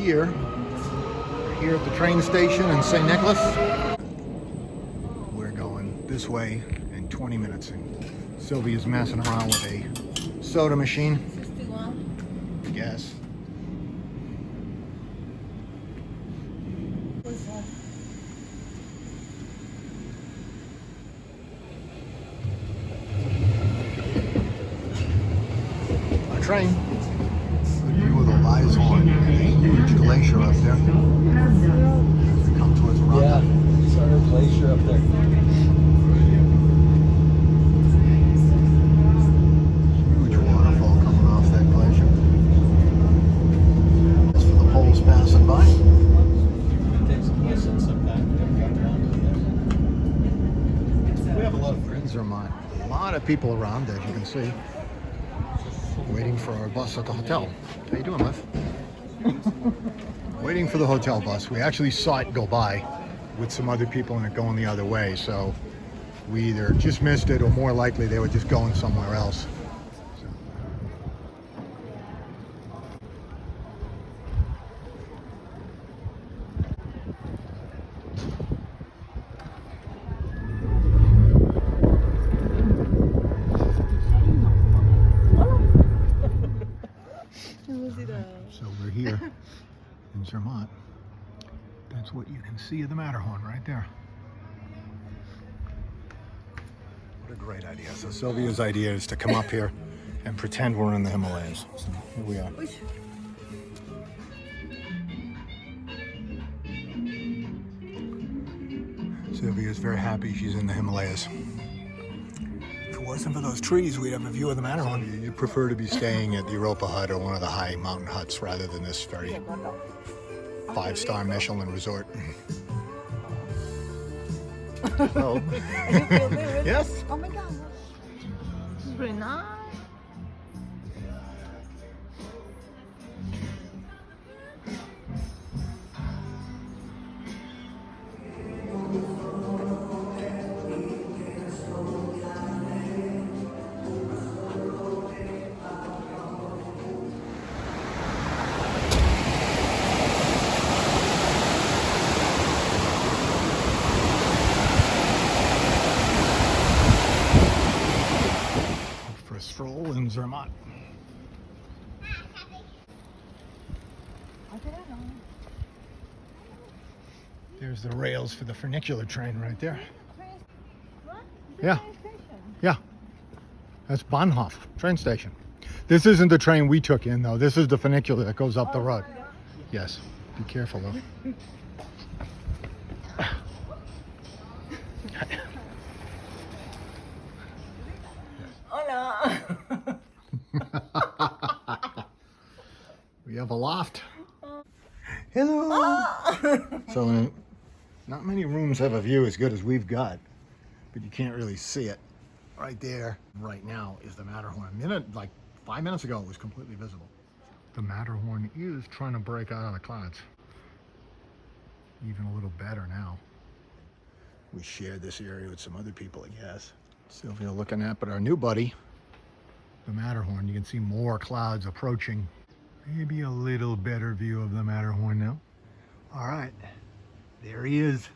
We're here at the train station in St. Nicholas. We're going this way in 20 minutes. And Sylvia's messing around with a soda machine. 61. Yes. Our train. Good view of the Matterhorn and a huge glacier up there. As we come towards the rock. Yeah, it's our glacier up there. Huge waterfall coming off that glacier. As for the poles passing by. Take some lessons sometime. We have a lot of friends. Zermatt. A lot of people around, as you can see, waiting for our bus at the hotel. How you doing, Liv? Waiting for the hotel bus. We actually saw it go by with some other people in it going the other way, so we either just missed it or more likely they were just going somewhere else. So we're here in Zermatt. That's what you can see of the Matterhorn right there. What a great idea. So Sylvia's idea is to come up here and pretend we're in the Himalayas. So here we are. Sylvia's very happy she's in the Himalayas. If it wasn't for those trees, we'd have a view of the Matterhorn. You'd prefer to be staying at the Europa hut or one of the high mountain huts rather than this very 5-star Michelin resort. Oh. Yes? Oh my god. This is really nice. Stroll in Zermatt. There's the rails for the funicular train right there. Yeah. Yeah. That's Bahnhof train station. This isn't the train we took in though. This is the funicular that goes up the road. Yes. Be careful though. We have a loft. Hello. So not many rooms have a view as good as we've got, but you can't really see it. Right there, right now, is the Matterhorn. Like 5 minutes ago, it was completely visible. The Matterhorn is trying to break out of the clouds. Even a little better now. We shared this area with some other people, I guess. Sylvia looking at, but our new buddy, the Matterhorn, you can see more clouds approaching. Maybe a little better view of the Matterhorn now. All right, there he is.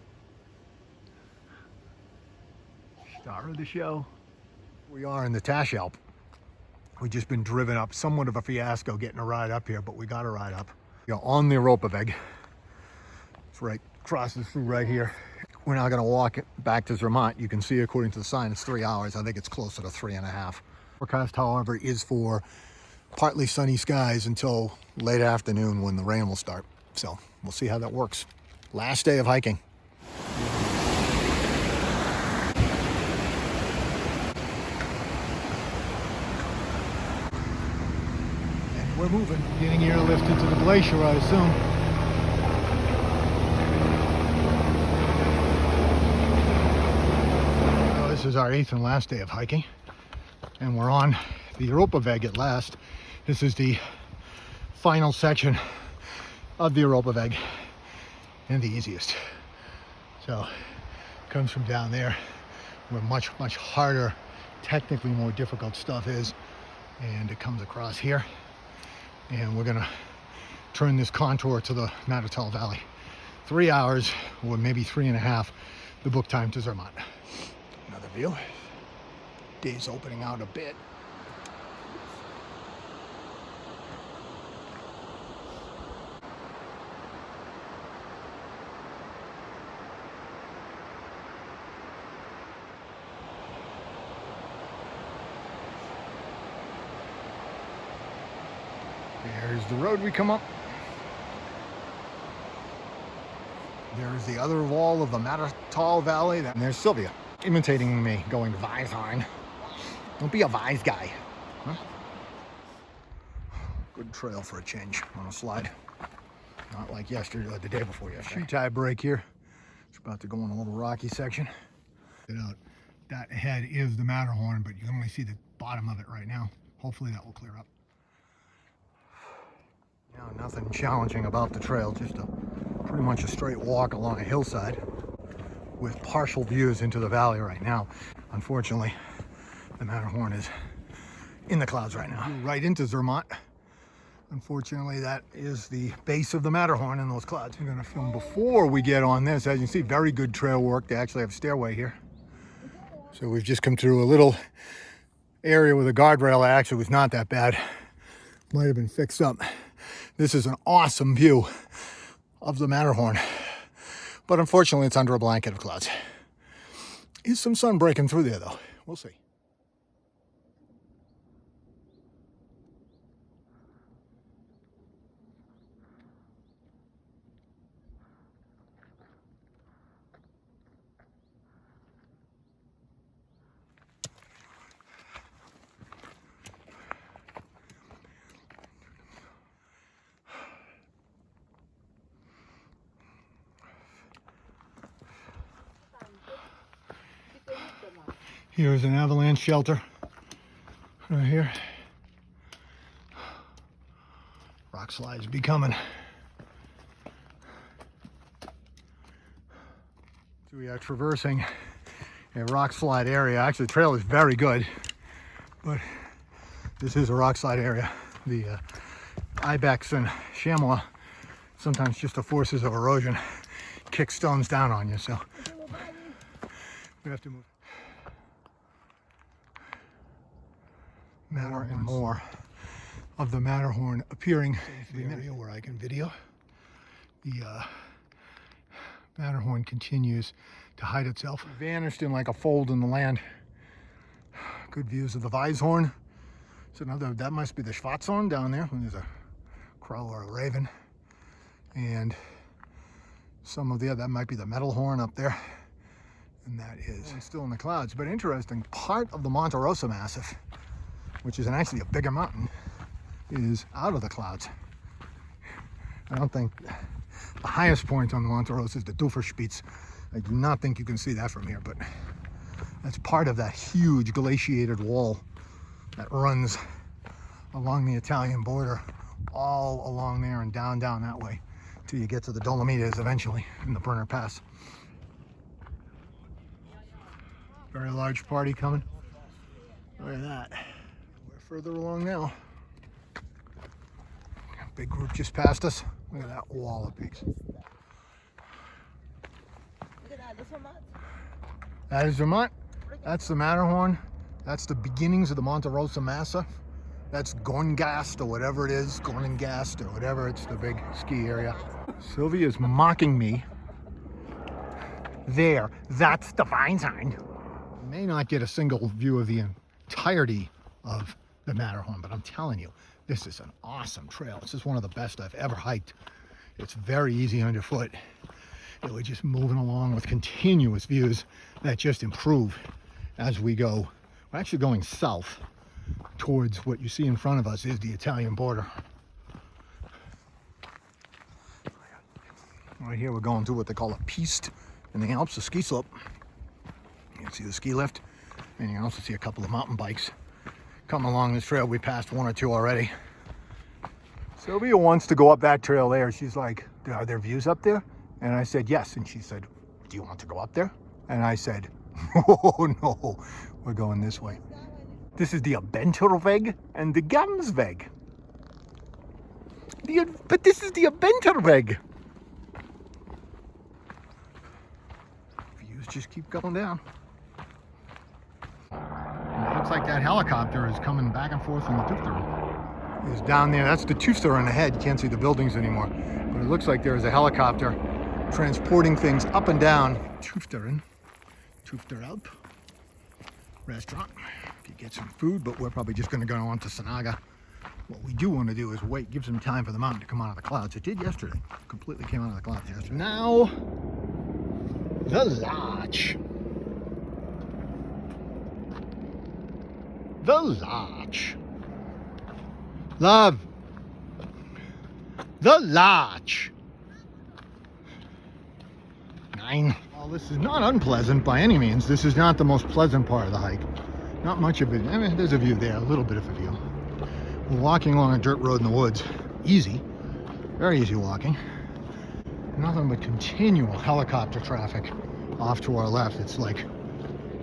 Star of the show. We are in the Taschalp. We've just been driven up, somewhat of a fiasco getting a ride up here, but we got a ride up. You know, on the Europaweg. It's right, crosses through right here. We're now gonna walk back to Zermatt. You can see according to the sign, it's 3 hours. I think it's closer to 3.5. Forecast, however, is for partly sunny skies until late afternoon when the rain will start. So we'll see how that works. Last day of hiking. And we're moving, getting airlifted to the glacier, I assume. Well, this is our 8th and last day of hiking, and we're on the Europaweg at last. This is the final section of the Europaweg and the easiest. So it comes from down there where much harder, technically more difficult stuff is, and it comes across here, and we're gonna turn this contour to the Matterhorn Valley. 3 hours, or maybe 3.5, the book time to Zermatt. Another view. Day's opening out a bit. There's the road we come up. There's the other wall of the Matterhorn Valley. And there's Sylvia, imitating me, going Weisheim. Don't be a wise guy. Huh? Good trail for a change on a slide. Not like yesterday, the day before yesterday. Shoe tie break here. It's about to go on a little rocky section. That ahead is the Matterhorn, but you can only see the bottom of it right now. Hopefully that will clear up. Now, nothing challenging about the trail, just pretty much a straight walk along a hillside with partial views into the valley right now. Unfortunately, the Matterhorn is in the clouds right now. Right into Zermatt. Unfortunately, that is the base of the Matterhorn in those clouds. I'm gonna film before we get on this. As you can see, very good trail work. They actually have a stairway here. So we've just come through a little area with a guardrail that actually was not that bad. Might have been fixed up. This is an awesome view of the Matterhorn, but unfortunately it's under a blanket of clouds. Is some sun breaking through there though? We'll see. Here's an avalanche shelter right here. Rock slides be coming. So we are traversing a rock slide area. Actually, the trail is very good, but this is a rock slide area. The ibex and chamois, sometimes just the forces of erosion, kick stones down on you, so we have to move. More and more of the Matterhorn appearing in the area where I can video. The Matterhorn continues to hide itself. It vanished in like a fold in the land. Good views of the Weisshorn. So another, that must be the Schwarzhorn down there. There's a crow or a raven. And some of the other, that might be the Matterhorn up there. And that is still in the clouds. But interesting, part of the Monte Rosa Massif, which is actually a bigger mountain, is out of the clouds. I don't think the highest point on the Monte Rosa is the Duferspitz. I do not think you can see that from here, but that's part of that huge glaciated wall that runs along the Italian border, all along there and down that way, till you get to the Dolomites eventually in the Brenner Pass. Very large party coming. Look at that. We're further along now. Big group just passed us. Look at that wall of peaks. That is Zermatt. That's the Matterhorn. That's the beginnings of the Monte Rosa Massif. That's Gorngast or whatever it is, Gorngast or whatever. It's the big ski area. Sylvia is mocking me. There, that's the Weisheim. You may not get a single view of the entirety of the Matterhorn, but I'm telling you, this is an awesome trail. This is one of the best I've ever hiked. It's very easy underfoot. We're just moving along with continuous views that just improve as we go. We're actually going south towards what you see in front of us is the Italian border. Right here we're going through what they call a piste in the Alps, a ski slope. You can see the ski lift, and you can also see a couple of mountain bikes coming along this trail. We passed one or two already. Sylvia wants to go up that trail there. She's like, are there views up there? And I said, yes. And she said, do you want to go up there? And I said, oh no, we're going this way. This is the Abenturweg and the Gamsweg. But this is the Europaweg. Views just keep going down. And it looks like that helicopter is coming back and forth from the Tufter. It's down there. That's the Tufter on ahead. You can't see the buildings anymore. But it looks like there is a helicopter transporting things up and down Tufteren. Tufter Alp restaurant. You get some food, but we're probably just going to go on to Sanaga. What we do want to do is wait, give some time for the mountain to come out of the clouds. It did yesterday. Completely came out of the clouds yesterday. Now, the lodge. The lodge. Love. The lodge. 9. Well, this is not unpleasant by any means. This is not the most pleasant part of the hike. Not much of it. I mean, there's a view there, a little bit of a view. We're walking along a dirt road in the woods. Easy. Very easy walking. Nothing but continual helicopter traffic off to our left. It's like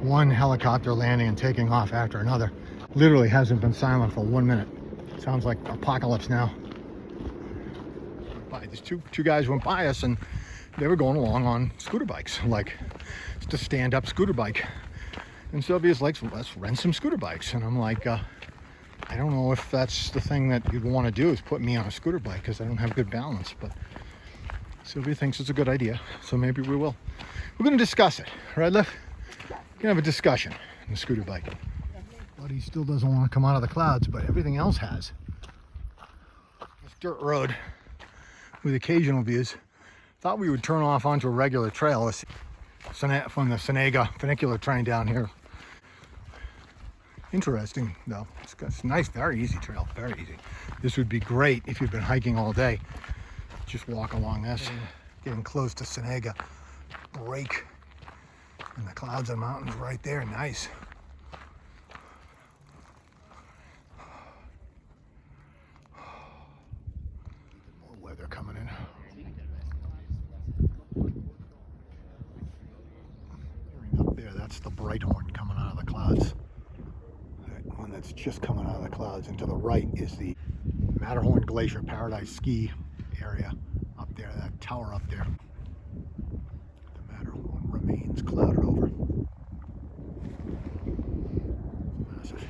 one helicopter landing and taking off after another. Literally hasn't been silent for 1 minute. Sounds like apocalypse now. These two guys went by us and they were going along on scooter bikes, like just a stand-up scooter bike. And Sylvia's like, let's rent some scooter bikes. And I'm like, I don't know if that's the thing that you'd want to do, is put me on a scooter bike, because I don't have good balance. But Sylvia thinks it's a good idea, so maybe we will. We're going to discuss it, right, Liv? We're going to have a discussion on the scooter bike. But he still doesn't want to come out of the clouds, but everything else has. This dirt road with occasional views. Thought we would turn off onto a regular trail from the Sanaga funicular train down here. Interesting though. It's nice, very easy trail, very easy. This would be great if you've been hiking all day. Just walk along this, getting close to Sanaga. Break, and the clouds and mountains right there, nice. More weather coming in. Up there, that's the Brighthorn coming out of the clouds. That one that's just coming out of the clouds. And to the right is the Matterhorn Glacier Paradise Ski area up there, that tower up there. The Matterhorn remains clouded over. Massive.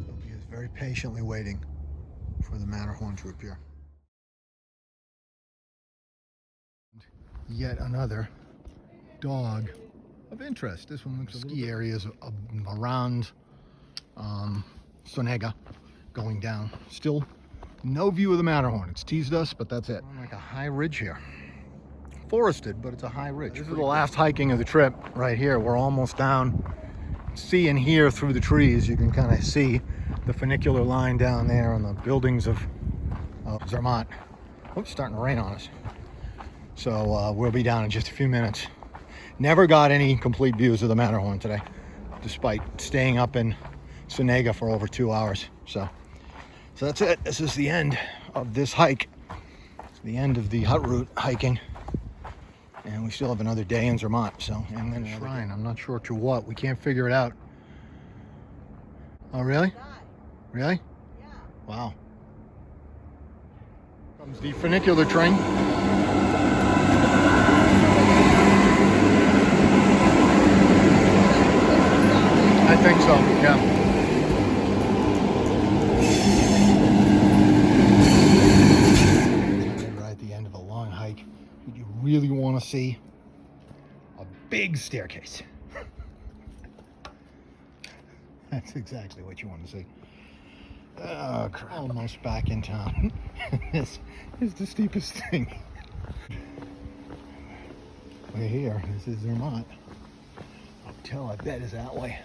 Sylvia is very patiently waiting for the Matterhorn to appear. Yet another dog of interest. This one looks ski areas around Sanaga going down. Still no view of the Matterhorn. It's teased us, but that's it. Like a high ridge here. Forested, but it's a high ridge. This is the last hiking of the trip right here. We're almost down. See and hear through the trees. You can kind of see the funicular line down there and the buildings of Zermatt. Oh, it's starting to rain on us. So we'll be down in just a few minutes. Never got any complete views of the Matterhorn today, despite staying up in Sanaga for over 2 hours. So that's it. This is the end of this hike. It's the end of the Haute Route hiking. And we still have another day in Zermatt. So, and then a shrine. I'm not sure to what. We can't figure it out. Oh, really? Really? Yeah. Wow. Comes the funicular train. I think so, yeah. Right at the end of a long hike, would you really want to see a big staircase? That's exactly what you want to see. Oh, crap. Almost back in town. This is the steepest thing. We're here. This is Zermatt. Hotel, I bet, is that way.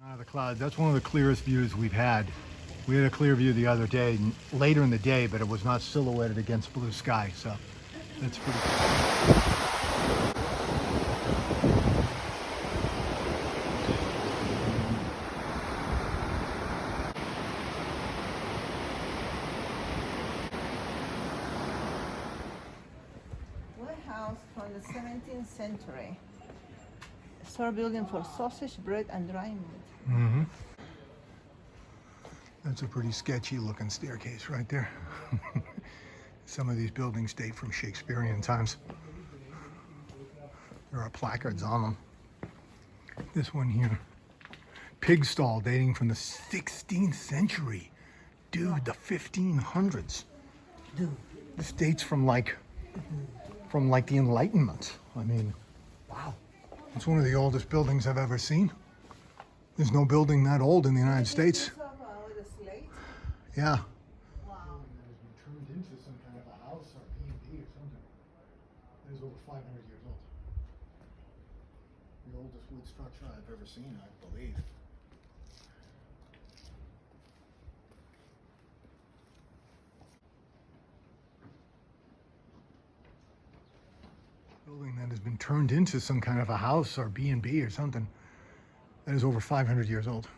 Out of the clouds. That's one of the clearest views we've had. We had a clear view the other day, later in the day, but it was not silhouetted against blue sky, so that's pretty cool. Warehouse from the 17th century. Store building for sausage, bread, and dry meat. Mm-hmm. That's a pretty sketchy looking staircase right there. Some of these buildings date from Shakespearean times. There are placards on them. This one here, pig stall dating from the 16th century. Dude, the 1500s. Dude. This dates from like the Enlightenment. I mean, wow. It's one of the oldest buildings I've ever seen. There's no building that old in the United States. Yeah. Wow. It's been turned into some kind of a house or B&B or something. It is over 500 years old. The oldest wood structure I've ever seen, I believe. Building that has been turned into some kind of a house or B&B or something. That is over 500 years old.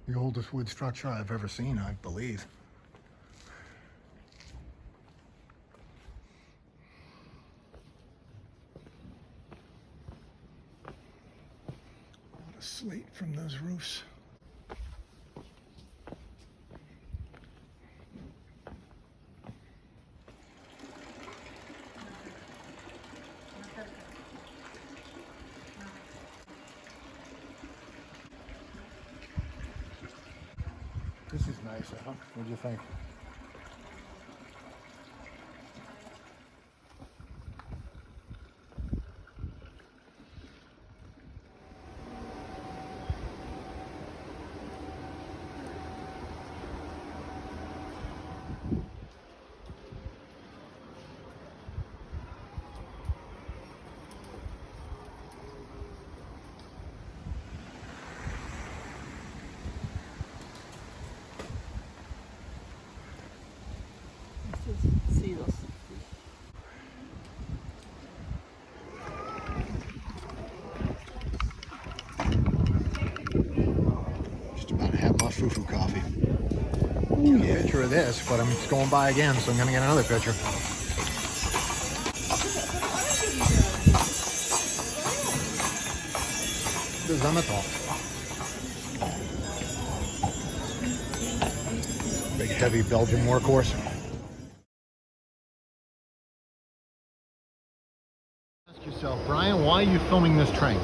The oldest wood structure I've ever seen, I believe. A lot of slate from those roofs. This is nice, huh? What do you think? See those. Just about to have my foo-foo coffee. Ooh, yeah, picture of this, but I'm just going by again, so I'm gonna get another picture. The Zermatt. Big heavy Belgian workhorse. Ask yourself, Brian, why are you filming this train?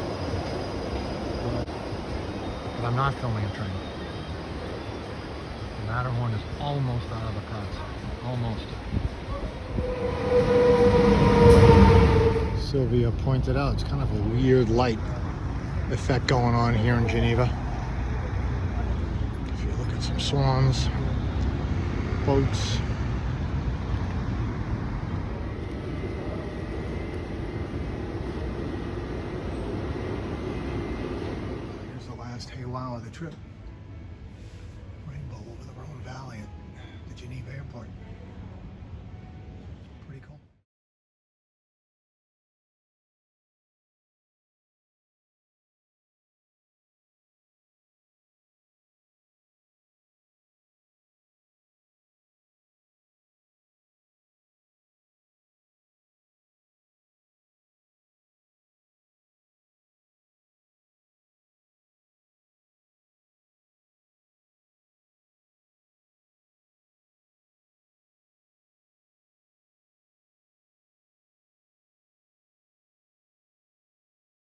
But I'm not filming a train. The Matterhorn is almost out of the clouds. Almost. Sylvia pointed out it's kind of a weird light effect going on here in Geneva. If you look at some swans, boats. Here's the last hey wow of the trip.